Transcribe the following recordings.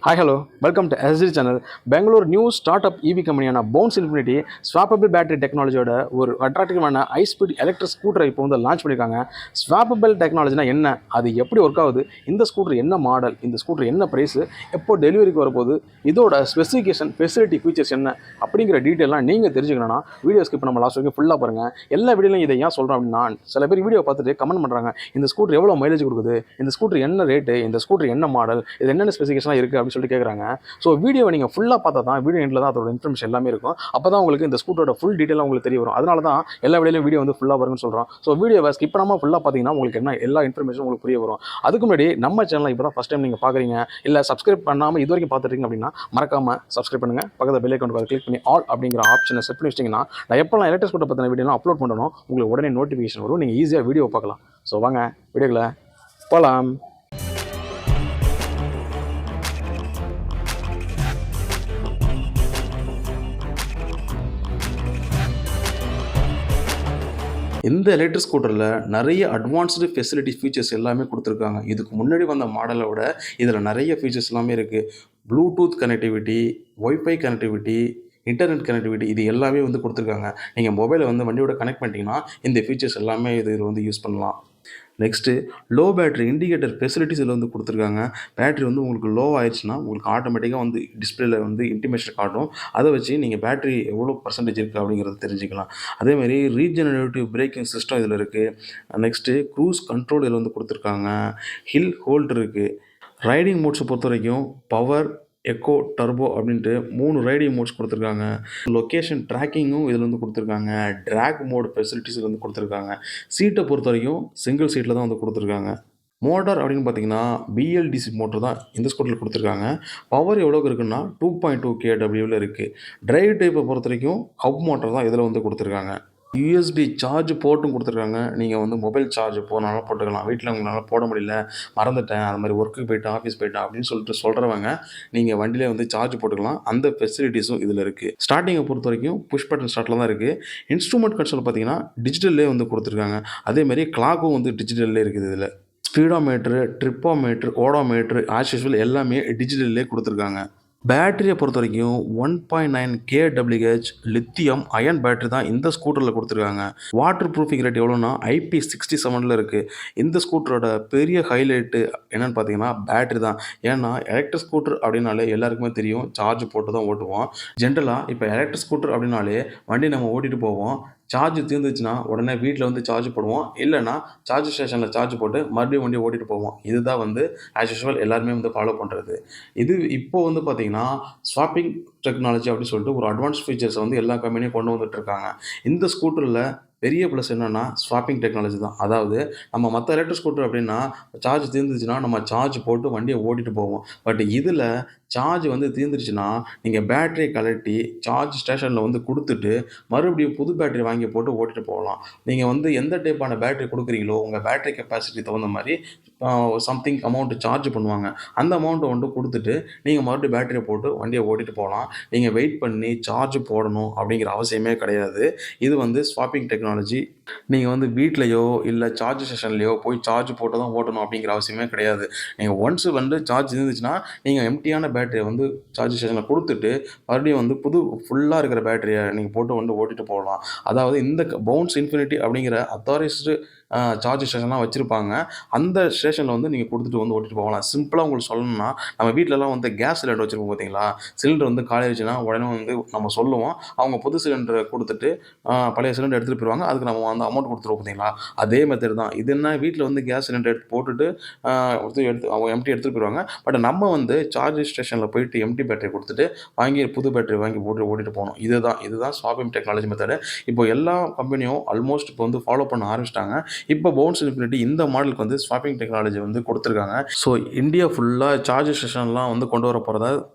Hi, hello. Welcome to SG channel. Bengaluru new startup EV கம்பெனியான Bounce Infinity swappable battery டெக்னாலஜியோட ஒரு அட்ராக்டிவான high speed electric ஸ்கூட்டரை இப்போ வந்து லான்ச் பண்ணியிருக்காங்க. ஸ்வாப்பபிள் டெக்னாலஜினா என்ன, அது எப்படி ஒர்க் ஆகுது, இந்த ஸ்கூட்டர் என்ன மாடல், இந்த ஸ்கூட்டர் என்ன ப்ரைஸ், எப்போ டெலிவரிக்கு வரப்போகுது, இதோட ஸ்பெசிஃபிகேஷன் ஃபெசிலிட்டி ஃபீச்சர்ஸ் என்ன அப்படிங்கிற டீட்டெயிலாம் நீங்கள் தெரிஞ்சுக்கணும்னா வீடியோ ஸ்கிப் நம்ம லாஸ்ட் வரைக்கும் ஃபுல்லாக பாருங்கள். எல்லா வீடியோலையும் இதை ஏன் சொல்கிறோம் அப்படின்னா, சில பேர் வீடியோ பார்த்துட்டு கமெண்ட் பண்ணுறாங்க, இந்த ஸ்கூட்டர் எவ்வளோ மைலேஜ் கொடுக்குது, இந்த ஸ்கூட்டர் என்ன ரேட்டு, இந்த ஸ்கூட்டர் என்ன மாடல், இது என்னென்ன ஸ்பெசிஃபிகேஷனாக இருக்குது அப்படின்னு சொல்லிட்டு கேட்குறாங்க. ஸோ வீடியோவை நீங்கள் ஃபுல்லாக பார்த்தா தான் வீடியோ எண்டில் தான் அதோட இன்ஃபர்மேஷன் எல்லாமே இருக்கும். அப்போ தான் உங்களுக்கு இந்த ஸ்கூட்டரோட ஃபுல் டீட்டெயிலாக உங்களுக்கு தெரிய வரும். அதனால தான் எல்லா வீடியோ வந்து ஃபுல்லாக வரும்னு சொல்கிறோம். ஸோ வீடியோவை ஸ்கிப் பண்ணாமல் ஃபுல்லாக பார்த்தீங்கன்னா உங்களுக்கு என்ன எல்லா இன்ஃபர்மேஷன் உங்களுக்கு புரிய வரும். அதுக்கு முன்னாடி நம்ம சேனலை இப்போ தான் ஃபஸ்ட் டைம் நீங்கள் பார்க்குறீங்க, இல்லை சப்ஸ்கிரைப் பண்ணாமல் இது வரைக்கும் பார்த்துருக்கீங்க அப்படின்னா மறக்காமல் சப்ஸ்கிரைப் பண்ணுங்கள். பக்கத்தில் பெல் ஐக்கான் கிளிக் பண்ணி ஆல் அப்படிங்கிற ஆப்ஷனை செட் பண்ணி வச்சிங்கன்னா நான் எப்போலாம் எலக்ட்ரிக் ஸ்கூட்டர் பற்றின வீடியோலாம் அப்லோட் பண்ணணும் உங்களுக்கு உடனே நோட்டிஃபிகேஷன் வரும். நீங்கள் ஈஸியாக வீடியோ பார்க்கலாம். ஸோ வாங்க வீடியோவில் போகலாம். இந்த எலக்ட்ரிக் ஸ்கூட்டரில் நிறைய அட்வான்ஸ்டு ஃபெசிலிட்டி ஃபீச்சர்ஸ் எல்லாமே கொடுத்துருக்காங்க. இதுக்கு முன்னாடி வந்த மாடலை விட இதில் நிறைய ஃபீச்சர்ஸ் எல்லாமே இருக்குது. Bluetooth connectivity, wifi connectivity, internet connectivity, இது எல்லாமே வந்து கொடுத்துருக்காங்க. நீங்கள் மொபைலை வந்து வண்டியோட கனெக்ட் பண்ணிட்டீங்கன்னா இந்த ஃபீச்சர்ஸ் எல்லாமே இது வந்து யூஸ் பண்ணலாம். Next low battery indicator facilities இதில் வந்து கொடுத்துருக்காங்க. பேட்டரி வந்து உங்களுக்கு லோ ஆயிடுச்சுன்னா உங்களுக்கு ஆட்டோமேட்டிக்காக வந்து டிஸ்பிளேல வந்து இன்டிமேஷன் காட்டும். அதை வச்சு நீங்கள் பேட்டரி எவ்வளோ பர்சன்டேஜ் இருக்குது அப்படிங்கிறத தெரிஞ்சுக்கலாம். அதேமாதிரி ரீஜெனரேட்டிவ் பிரேக்கிங் சிஸ்டம் இதில் இருக்குது. நெக்ஸ்ட்டு க்ரூஸ் கண்ட்ரோல் இதில் வந்து கொடுத்துருக்காங்க. ஹில் ஹோல்ட் இருக்குது. ரைடிங் மோட்ஸை பொறுத்த வரைக்கும் பவர், எக்கோ, டர்போ அப்படின்ட்டு 3 ரைடிங் மோட்ஸ் கொடுத்துருக்காங்க. லொக்கேஷன் ட்ராக்கிங்கும் இதில் வந்து கொடுத்துருக்காங்க. ட்ராக் மோட் ஃபெசிலிட்டிஸ் இதில் வந்து கொடுத்துருக்காங்க. சீட்டை பொறுத்த வரைக்கும் சிங்கிள் சீட்டில் தான் வந்து கொடுத்துருக்காங்க. மோட்டார் அப்படின்னு பார்த்தீங்கன்னா பிஎல்டிசி மோட்டர் தான் இந்த ஸ்கூட்டரில் கொடுத்துருக்காங்க. பவர் எவ்வளோக்கு இருக்குன்னா 2.2 kW இருக்குது. டிரைவ் டைப்பை பொறுத்த வரைக்கும் ஹப் மோட்டர் தான் இதில் வந்து கொடுத்துருக்காங்க. யூஎஸ்பி சார்ஜ் போர்ட்டும் கொடுத்துருக்காங்க. நீங்கள் வந்து மொபைல் சார்ஜ் போனாலும் போட்டுக்கலாம். வீட்டில் உங்களால் போட முடியல, மறந்துட்டேன், அது மாதிரி ஒர்க்குக்கு போயிட்டேன், ஆஃபீஸ் போயிட்டேன் அப்படின்னு சொல்கிறவங்க நீங்கள் வண்டியிலே வந்து சார்ஜ் போட்டுக்கலாம். அந்த ஃபெசிலிட்டிஸும் இதில் இருக்குது. ஸ்டார்டிங்கை பொறுத்த வரைக்கும் புஷ் பட்டன் ஸ்டார்ட்டில் தான் இருக்குது. இன்ஸ்ட்ருமெண்ட் கன்சோல் பார்த்தீங்கன்னா டிஜிட்டல்லே வந்து கொடுத்துருக்காங்க. அதேமாதிரி கிளாக்கும் வந்து டிஜிட்டல்லே இருக்குது. இதில் ஸ்பீடோமீட்ரு, ட்ரிப்போமீட்ரு, ஓடோமீட்ரு ஆஸ் யூஸ்வல் எல்லாமே டிஜிட்டல்லே கொடுத்துருக்காங்க. பேட்டரியை பொறுத்த வரைக்கும் 1.9 kWh லித்தியம் அயன் பேட்டரி தான் இந்த ஸ்கூட்டரில் கொடுத்துருக்காங்க. வாட்டர் ப்ரூஃபிங் ரேட் எவ்வளோன்னா IP67 இருக்குது. இந்த ஸ்கூட்டரோட பெரிய ஹைலைட்டு என்னென்னு பார்த்தீங்கன்னா பேட்டரி தான். ஏன்னா எலக்ட்ரிக் ஸ்கூட்டர் அப்படின்னாலே எல்லாருக்குமே தெரியும், சார்ஜ் போட்டு தான் ஓட்டுவோம். ஜென்ரலாக இப்போ எலக்ட்ரிக் ஸ்கூட்டர் அப்படின்னாலே வண்டி நம்ம ஓட்டிகிட்டு போவோம். சார்ஜ் தீர்ந்துச்சுன்னா உடனே வீட்டில் வந்து சார்ஜ் போடுவோம், இல்லைனா சார்ஜ் ஸ்டேஷனில் சார்ஜ் போட்டு மறுபடியும் வண்டியை ஓட்டிகிட்டு போவோம். இதுதான் வந்து ஆஸ் யூஸ்வல் எல்லாருமே வந்து ஃபாலோ பண்ணுறது. இது இப்போது வந்து பார்த்திங்கன்னா ஸ்வாப்பிங் டெக்னாலஜி அப்படின்னு சொல்லிட்டு ஒரு அட்வான்ஸ் ஃபீச்சர்ஸை வந்து எல்லா கம்பெனியும் கொண்டு வந்துட்டுருக்காங்க. இந்த ஸ்கூட்டரில் பெரிய ப்ளஸ் என்னென்னா ஸ்வாப்பிங் டெக்னாலஜி தான். அதாவது நம்ம மற்ற எலக்ட்ரிக் ஸ்கூட்டர் அப்படின்னா சார்ஜ் தீர்ந்துச்சுன்னா நம்ம சார்ஜ் போட்டு வண்டியை ஓட்டிகிட்டு போவோம். பட் இதில் சார்ஜ் வந்து தீர்ந்துருச்சுன்னா நீங்கள் பேட்டரியை கழட்டி சார்ஜ் ஸ்டேஷனில் வந்து கொடுத்துட்டு மறுபடியும் புது பேட்டரி வாங்கி போட்டு ஓட்டிகிட்டு போகலாம். நீங்கள் வந்து எந்த டைப்பான பேட்டரி கொடுக்குறீங்களோ உங்கள் பேட்டரி கெப்பாசிட்டி தகுந்த மாதிரி சம்திங் அமௌண்ட்டு சார்ஜ் பண்ணுவாங்க. அந்த அமௌண்ட்டை வந்து கொடுத்துட்டு நீங்கள் மறுபடியும் பேட்டரியை போட்டு வண்டியை ஓட்டிகிட்டு போகலாம். நீங்கள் வெயிட் பண்ணி சார்ஜ் போடணும் அப்படிங்கிற அவசியமே கிடையாது. இது வந்து ஸ்வாப்பிங் டெக்னாலஜி. நீங்கள் வந்து வீட்லையோ இல்லை சார்ஜ் ஸ்டேஷன்லையோ போய் சார்ஜ் போட்டு தான் ஓட்டணும் அப்படிங்கிற அவசியமே கிடையாது. நீங்கள் ஒன்ஸ் வந்து சார்ஜ் இருந்துச்சுன்னா நீங்கள் எம்டியான பேட்டரியை வந்து சார்ஜ் ஸ்டேஷனில் கொடுத்துட்டு மறுபடியும் வந்து புது ஃபுல்லாக இருக்கிற பேட்டரியை நீங்கள் போட்டு வந்து ஓட்டிகிட்டு போகலாம். அதாவது இந்த பவுன்ஸ் இன்ஃபினிட்டி அப்படிங்கிற அத்தாரைஸ்டு சார்ஜ் ஸ்டேஷன்லாம் வச்சுருப்பாங்க. அந்த ஸ்டேஷனில் வந்து நீங்கள் கொடுத்துட்டு வந்து ஓட்டிகிட்டு போகலாம். சிம்பிளாக உங்களுக்கு சொல்லணும்னா நம்ம வீட்டிலலாம் வந்து கேஸ் சிலிண்டர் வச்சுருப்போம் பார்த்தீங்களா, சிலிண்டர் வந்து காலியாகிடுச்சுன்னா உடனே வந்து நம்ம சொல்லுவோம், அவங்க புது சிலிண்டரை கொடுத்துட்டு பழைய சிலிண்டர் எடுத்துகிட்டு போயிடுவாங்க. அதுக்கு நம்ம வந்து அமௌண்ட் கொடுத்துருவோம் பார்த்தீங்களா, அதே மெத்தட் தான். இது என்ன, வீட்டில் வந்து கேஸ் சிலிண்டர் எடுத்து போட்டுட்டு அவங்க எம்டி எடுத்துகிட்டு போயிடுவாங்க. பட் நம்ம வந்து சார்ஜ் ஸ்டேஷனில் போயிட்டு எம்டி பேட்டரி கொடுத்துட்டு வாங்கி புது பேட்டரி வாங்கி போட்டு ஓட்டிகிட்டு போகணும். இதுதான் ஸ்வாப்பிங் டெக்னாலஜி மெத்தடு. இப்போ எல்லா கம்பெனியும் ஆல்மோஸ்ட் இப்போ வந்து ஃபாலோ பண்ண ஆரம்பிச்சிட்டாங்க. இப்போ பவுன்ஸ் இன்ஃபினிட்டி இந்த மாடலுக்கு வந்து ஸ்வாப்பிங் டெக்னாலஜி வந்து கொடுத்துருக்காங்க. ஸோ இந்தியா ஃபுல்லாக சார்ஜ் ஸ்டேஷன்லாம் வந்து கொண்டு வர போகிறதா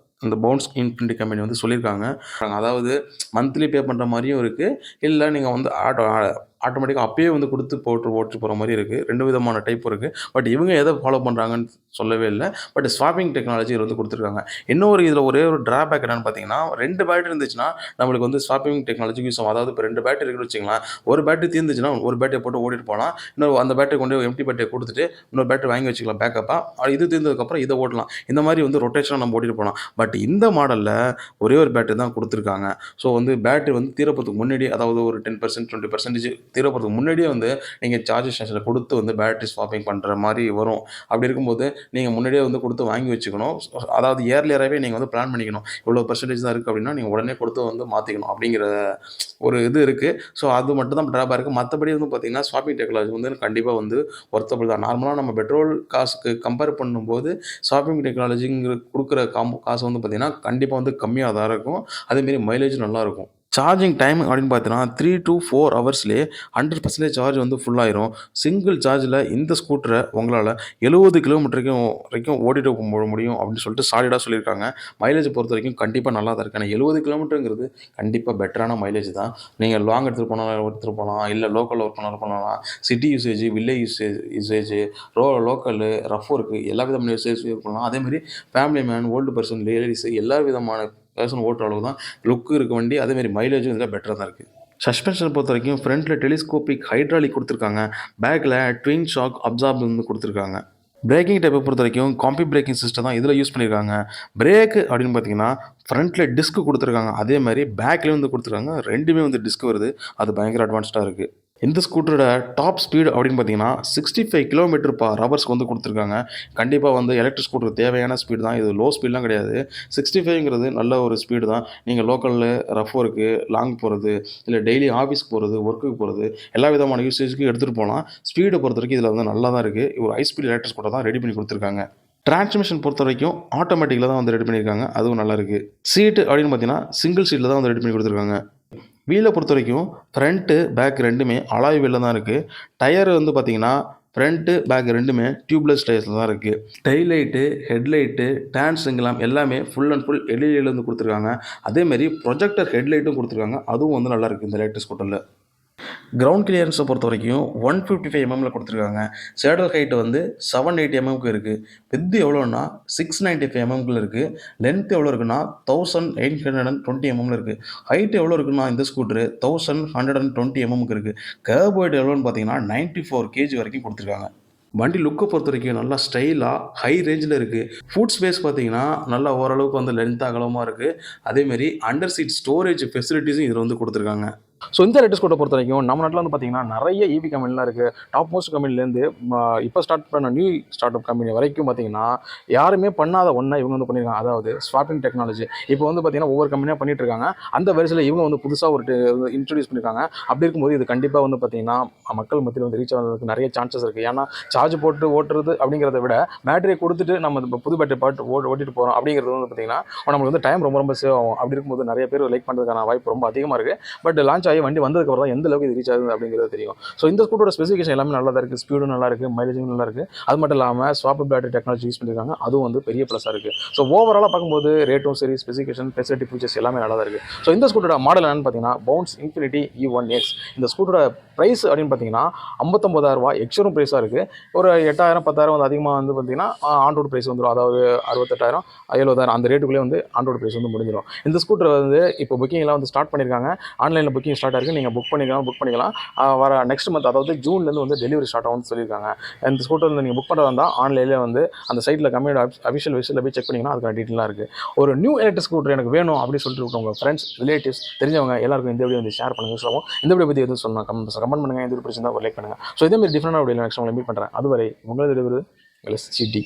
இந்த பவுன்ஸ் இன்ஃபினிட்டி கம்பெனி வந்து சொல்லியிருக்காங்க. அதாவது மந்த்லி பே பண்ணுற மாதிரியும் இருக்குது, இல்லை நீங்கள் வந்து ஆட்டோமேட்டிக்கா அப்பயே வந்து குடுத்து ஓட்டிட்டு போற மாரி இருக்கு. 2 விதமான டைப் இருக்கு. பட் இவங்க எத ஃபாலோ பண்றாங்கன்னு சொல்லவே இல்ல. பட் ஸ்வாப்பிங் டெக்னாலஜி இதுல வந்து குடுத்துருக்காங்க. இன்னொரு இதுல ஒரே ஒரு டிராபேக் என்னன்னு பார்த்தீங்கன்னா, 2 பேட்டரி இருந்துச்சுன்னா, நம்மளுக்கு வந்து ஸ்வாப்பிங் டெக்னாலஜிக்கு யூஸ் ஆகும். அதாவது இப்ப 2 பேட்டரி இருக்குன்னு வச்சுக்கங்களேன், ஒரு பேட்டரி தீர்ந்துச்சுன்னா, ஒரு பேட்டரிய போட்டு ஓட்டிட்டு போலாம். இன்னொரு அந்த பேட்டரிய கொண்டு போய் எம்ப்டி பேட்டரிய குடுத்துட்டு, இன்னொரு பேட்டரி வாங்கி வச்சுக்கலாம் பேக்கப்‌ஆ. இது தீர்ந்ததுக்கப்புறம் இத ஓட்டலாம். இந்த மாரி வந்து ரொட்டேஷனா நம்ம ஓட்டிட்டு போலாம். பட் இந்த மாடல்ல ஒரே ஒரு பேட்டரி தான் குடுத்துருக்காங்க. ஸோ வந்து பேட்டரி வந்து தீர போறதுக்கு முன்னாடியே அதாவது ஒரு 10% 20% தீர போறதுக்கு முன்னாடியே வந்து நீங்க சார்ஜிங் ஸ்டேஷன்ல குடுத்து வந்து பேட்டரி ஸ்வாப்பிங் பண்ற மாரி வரும். அப்படி இருக்கும்போது நீங்க முன்னாடியே வந்து குடுத்து வாங்கி வச்சுக்கணும். அதாவது இயர்லியராவே நீங்க வந்து பிளான் பண்ணிக்கணும். இவ்வளோ பெர்சன்டேஜ் தான் இருக்கு அப்படின்னா, நீங்க உடனே குடுத்து வந்து மாத்திக்கணும் அப்படிங்கிற ஒரு இது இருக்கு. ஸோ அது மட்டும் தான் டிராபேக். மத்தபடி வந்து பார்த்தீங்கன்னா, ஸ்வாப்பிங் டெக்னாலஜி வந்து கண்டிப்பா வந்து ஒர்த்தபிள் தான். நார்மலா நம்ம பெட்ரோல் காசுக்கு கம்பேர் பண்ணும்போது, ஸ்வாப்பிங் டெக்னாலஜிங்கிற குடுக்குற காசு வந்து பார்த்தீங்கன்னா, கண்டிப்பா வந்து கம்மியா தான் இருக்கும். அதேமாரி மைலேஜும் நல்லாருக்கும். சார்ஜிங் டைம் அப்படின்னு பார்த்தீங்கன்னா, 3 டூ 4 ஹவர்ஸ்லயே 100% சார்ஜ் வந்து ஃபுல் ஆயிரும். சிங்கிள் சார்ஜ்ல இந்த ஸ்கூட்டர உங்களால 70 கிலோமீட்டர் வரைக்கும் ஓட்டிட்டு முடியும் அப்படின்னு சொல்லிட்டு சாலிடா சொல்லியிருக்காங்க. மைலேஜ் பொறுத்தவரைக்கும் கண்டிப்பா நல்லா தான் இருக்கு. ஆனா 70 கிலோமீட்டர்ங்கிறது கண்டிப்பா பெட்டரான மைலேஜ் தான். நீங்க லாங் எடுத்துட்டு போலாம். இல்ல லோக்கல்ல ஒர்க் பண்ணாலும் பண்ணலாம். City usage, village usage, local, rough work எல்லா விதமான யூசேஜ் பண்ணலாம். அதேமாரி family man, old person, ladies எல்லா விதமான பெர்சன் ஓட்டுற அளவுக்கு தான் லுக் இருக்கு வண்டி. அதேமாரி மைலேஜும் இதில பெட்டரா தான் இருக்கு. சஸ்பென்ஷன் பொறுத்தவரைக்கும் ஃப்ரண்ட்ல டெலிஸ்கோபிக் ஹைட்ராலிக் குடுத்துருக்காங்க. பேக்ல ட்வின் ஷாக் அப்சார்பர் வந்து குடுத்துருக்காங்க. பிரேக்கிங் டைப்ப பொறுத்தவரைக்கும் காம்பி பிரேக்கிங் சிஸ்டம் தான் இதில யூஸ் பண்ணியிருக்காங்க. பிரேக் அப்படின்னு பார்த்தீங்கன்னா, ஃப்ரண்ட்ல டிஸ்க் குடுத்துருக்காங்க. அதேமாரி பேக்லயும் வந்து குடுத்துருக்காங்க. 2மே வந்து டிஸ்க் வருது. அது பயங்கர அட்வான்ஸ்டா இருக்கு. இந்த ஸ்கூட்டரோட டாப் ஸ்பீடு அப்படின்னு பார்த்தீங்கன்னா, 65 கிலோமீட்டர்/ஹவர்ஸ்க்கு வந்து குடுத்துருக்காங்க. கண்டிப்பா வந்து எலக்ட்ரிக் ஸ்கூட்டருக்கு தேவையான ஸ்பீடு தான். இது லோ ஸ்பீட்லாம் கிடையாது. 65ங்கிறது நல்ல ஒரு ஸ்பீடு தான். நீங்க லோக்கல்ல ரஃப் ஒர்க்கு, லாங் போறது, இல்ல டெய்லி ஆஃபீஸ் போறது, ஒர்க்குக்கு போறது, எல்லா விதமான யூசேஜ்க்கும் எடுத்துட்டு போலாம். ஸ்பீட பொறுத்தவரைக்கும் இதில வந்து நல்லா தான் இருக்கு. ஒரு ஹை ஸ்பீட் எலக்ட்ரிக் ஸ்கூட்டர் தான் ரெடி பண்ணி குடுத்துருக்காங்க. டிரான்ஸ்மிஷன் பொறுத்தவரைக்கும் ஆட்டோமேட்டிக்ல தான் வந்து ரெடி பண்ணியிருக்காங்க. அதுவும் நல்லா இருக்கு. சீட் அப்படின்னு பார்த்தீங்கன்னா, சிங்கிள் சீட்ல தான் வந்து ரெடி பண்ணி குடுத்துருக்காங்க. வீல பொறுத்தவரைக்கும் ஃப்ரண்ட்டு, பேக் 2மே அலாய் வீல்ல தான் இருக்கு. டயர் வந்து பார்த்தீங்கன்னா, ஃப்ரண்ட்டு, பேக் 2மே டியூப்லெஸ் டயர்ஸ்ல தான் இருக்கு. Tail light, headlight, turn signal எல்லாமே ஃபுல் அண்ட் ஃபுல் எல்இடில வந்து குடுத்துருக்காங்க. அதேமாரி ப்ரொஜெக்டர் ஹெட்லைட்டும் குடுத்துருக்காங்க. அதுவும் வந்து நல்லாருக்கு இந்த எலக்ட்ரிக் ஸ்கூட்டர்ல. கிரவுண்ட் கிளியரன்ஸ பொறுத்தவரைக்கும் 155 எம்எம்ல குடுத்துருக்காங்க. சேடல் ஹைட் வந்து 780 எம்எம்க்கு இருக்கு. விட்த் எவ்வளோன்னா 695 எம்எம்க்குள்ள இருக்கு. லென்த் எவ்வளோ இருக்குன்னா 1820 எம்எம்ல இருக்கு. ஹைட் எவ்வளோ இருக்குன்னா இந்த ஸ்கூட்டரு 1120 எம்எம்க்கு இருக்கு. கர்வ் வெயிட் எவ்வளோன்னு பார்த்தீங்கன்னா 94 கேஜி வரைக்கும் குடுத்துருக்காங்க. வண்டி லுக்க பொறுத்தவரைக்கும் நல்லா ஸ்டைலா, ஹை ரேஞ்சில இருக்கு. பூட் ஸ்பேஸ் பார்த்தீங்கன்னா, நல்லா ஓரளவுக்கு வந்து லென்த் அகலமா இருக்கு. அதேமாரி அண்டர் சீட் ஸ்டோரேஜ் ஃபெசிலிட்டீஸும் இதில வந்து குடுத்துருக்காங்க. ஸோ இந்த எலக்ட்ரிக் ஸ்கூட்டர பொறுத்தவரைக்கும் நம்ம நாட்ல வந்து பார்த்தீங்கன்னா, நெறைய ஈவி கம்பெனிலாம் இருக்கு. டாப் மோஸ்ட் கம்பெனிலேருந்து இப்போ ஸ்டார்ட் பண்ண நியூ ஸ்டார்ட் அப் கம்பெனி வரைக்கும் பார்த்தீங்கன்னா, யாருமே பண்ணாத ஒண்ண இவங்க வந்து பண்ணியிருக்காங்க. அதாவது ஸ்வாப்பிங் டெக்னாலஜி. இப்போ வந்து பார்த்தீங்கன்னா, ஒவ்வொரு கம்பெனியா பண்ணிட்டு இருக்காங்க. அந்த வரிசையில இவங்க வந்து புதுசா ஒரு இன்ட்ரோடியூஸ் பண்ணியிருக்காங்க. அப்படி இருக்கும்போது இது கண்டிப்பா வந்து பார்த்தீங்கன்னா, மக்கள் மத்தியில வந்து ரீச் ஆகுறதுக்கு நெறைய சான்சஸ் இருக்கு. ஏன்னா, சார்ஜ் போட்டு ஓட்டுறது அப்படிங்கிறத விட, பேட்டரிய குடுத்துட்டு நம்ம இப்ப புது பேட்டரி போட்டு ஓட்டிட்டு போறோம் அப்படிங்கிறது வந்து பார்த்தீங்கன்னா, நம்மளுக்கு வந்து டைம் ரொம்ப ரொம்ப சேவ் ஆகும். அப்படி இருக்கும்போது நெறைய பேர் லைக் பண்றதுக்கான வாய்ப்பு ரொம்ப அதிகமா இருக்கு. பட் லான்ச் ஆகி வண்டி வந்ததுக்கப்புறம் தான் எந்த அளவுக்கு இது ரீச் ஆகுது அப்படிங்கிறது தெரியும். ஸோ இந்த ஸ்கூட்டரோட ஸ்பெசிஃபிகேஷன் எல்லாமே நல்லா தான் இருக்குது. ஸ்பீடும் நல்லா இருக்குது, மைலேஜும் நல்லா இருக்குது. அது மட்டும் இல்லாமல் ஸ்வாப்பபிள் பேட்டரி டெக்னாலஜி யூஸ் பண்ணியிருக்காங்க. அதுவும் வந்து பெரிய ப்ளஸ்ஸாக இருக்குது. ஸோ ஓவராலாக பார்க்கும்போது ரேட்டும் சரி, ஸ்பெசிஃபிகேஷன், ஃபெசிலிட்டி, ஃபீச்சர்ஸ் எல்லாமே நல்லா தான் இருக்குது. ஸோ இந்த ஸ்கூட்டரோட மாடல் என்னன்னு பார்த்தீங்கன்னா, பவுன்ஸ் இன்ஃபினிட்டி E1X. இந்த ஸ்கூட்டரோட ப்ரைஸ் அப்படின்னு பார்த்தீங்கன்னா, ரூ. 59,000 எக்ஸ்ஷோரூம் ப்ரைஸாக இருக்குது. ஒரு 8,000 10,000 வந்து அதிகமாக வந்து பார்த்தீங்கன்னா, ஆன் ரோட் ப்ரைஸ் வந்துடும். அதாவது 68,000 70,000 அந்த ரேட்டுக்குள்ளே வந்து ஆன் ரோட் ப்ரைஸ் வந்து முடிஞ்சிடும். இந்த ஸ்கூட்டர் வந்து இப்போ புக்கிங்லாம் வந்து ஸ்டார்ட் பண்ணியிருக்காங்க. ஆன்லைனில் புக்கிங் ஸ்டார்ட் ஆயிருக்கு. நீங்கள் புக் பண்ணிக்கலாம். வர நெக்ஸ்ட் மந்த் அதாவது ஜூன்லேருந்து வந்து டெலிவரி ஸ்டார்ட் ஆகும்னு சொல்லியிருக்காங்க. இந்த ஸ்கூட்டர் வந்து நீங்கள் புக் பண்ணுறதா இருந்தால் ஆன்லைன்லேயே வந்து அந்த சைட்டில் கம்பெனியோட அஃபிஷியல் வெப்சைட்டில் போய் செக் பண்ணிங்கன்னா அதுக்கான டீட்டெயிலாக இருக்குது. ஒரு நியூ எலக்ட்ரிக் ஸ்கூட்டர் எனக்கு வேணும் அப்படின்னு சொல்லிட்டு உங்கள் ஃப்ரெண்ட்ஸ், ரிலேட்டிவ்ஸ், தெரிஞ்சவங்க எல்லாருக்கும் இந்த வீடியோ வந்து ஷேர் பண்ணுங்க. சொல்லவும் இந்த வீடியோ பற்றி எதுவும் சொல்லணும் கமெண்ட் பண்ணுங்கள். இந்த வீடியோ பிடிச்சிருந்தா ஒரு லைக் பண்ணுங்கள். ஸோ இதே மாதிரி டிஃப்ரெண்டான வீடியோ நெக்ஸ்ட் உங்களை மீட் பண்ணுறேன். அதுவரை உங்களது சிட்டி.